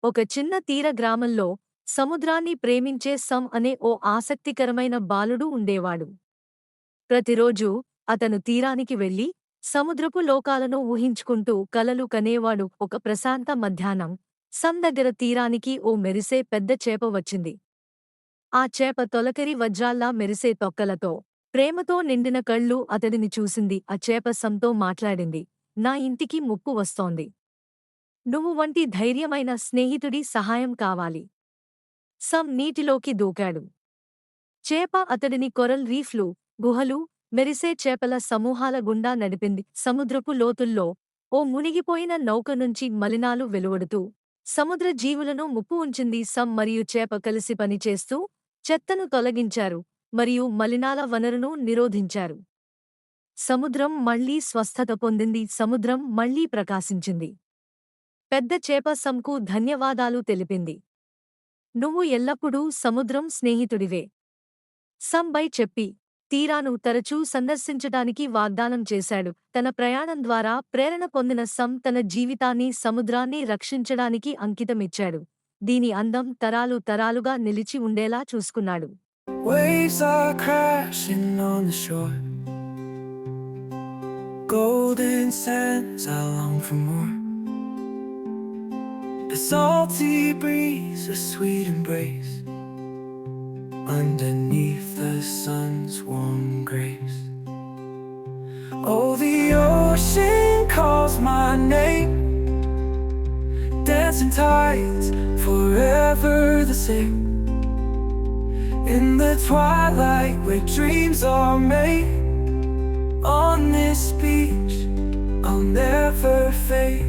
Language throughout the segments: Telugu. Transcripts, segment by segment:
ఒక చిన్న తీర గ్రామంలో సముద్రాన్ని ప్రేమించే సమ్ అనే ఓ ఆసక్తికరమైన బాలుడు ఉండేవాడు. ప్రతిరోజూ అతను తీరానికి వెళ్లి సముద్రపు లోకాలను ఊహించుకుంటూ కలలు కనేవాడు. ఒక ప్రశాంత మధ్యాహ్నం సమ్ దగ్గర తీరానికి ఓ మెరిసే పెద్ద చేప వచ్చింది. ఆ చేప తొలకరి వజ్రాల్లా మెరిసే తొక్కలతో, ప్రేమతో నిండిన కళ్ళు అతడిని చూసింది. ఆ చేప సమ్తో మాట్లాడింది. నా ఇంటికి ముప్పు వస్తోంది. నువ్వు వంటి ధైర్యమైన స్నేహితుడి సహాయం కావాలి. సమ్ నీటిలోకి దూకాడు. చేప అతడిని కొరల్ రీఫ్లు, గుహలు, మెరిసే చేపల సమూహాల గుండా నడిపింది. సముద్రపు లోతుల్లో ఓ మునిగిపోయిన నౌక నుంచి మలినాలు వెలువడుతూ సముద్ర జీవులను ముప్పు ఉంచింది. సమ్ మరియు చేప కలిసి పనిచేస్తూ చెత్తను తొలగించారు మరియు మలినాల వనరును నిరోధించారు. సముద్రం మళ్లీ స్వస్థత పొందింది. సముద్రం మళ్లీ ప్రకాశించింది. పెద్ద చేప సమ్కు ధన్యవాదాలు తెలిపింది. నువ్వు ఎల్లప్పుడూ సముద్రం స్నేహితుడివే. సమ్ బై చెప్పి తీరాను తరచూ సందర్శించటానికి వాగ్దానం చేశాడు. తన ప్రయాణం ద్వారా ప్రేరణ పొందిన సమ్ తన జీవితాన్ని సముద్రాన్ని రక్షించడానికి అంకితమిచ్చాడు. దీని అందం తరాలు తరాలుగా నిలిచి ఉండేలా చూసుకున్నాడు. Waves are crashing on the shore. Golden sands, I long for more. The salty breeze, a sweet embrace underneath the sun's warm grace. Oh, the ocean calls my name, dancing tides, forever the same. In the twilight where dreams are made, on this beach I'll never fade.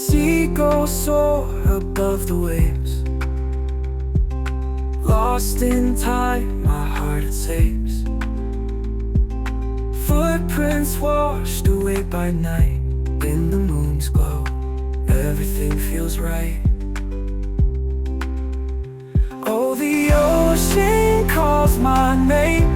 Seagulls soar above the waves, lost in time, my heart it saves. Footprints washed away by night, in the moon's glow, everything feels right. Oh, the ocean calls my name,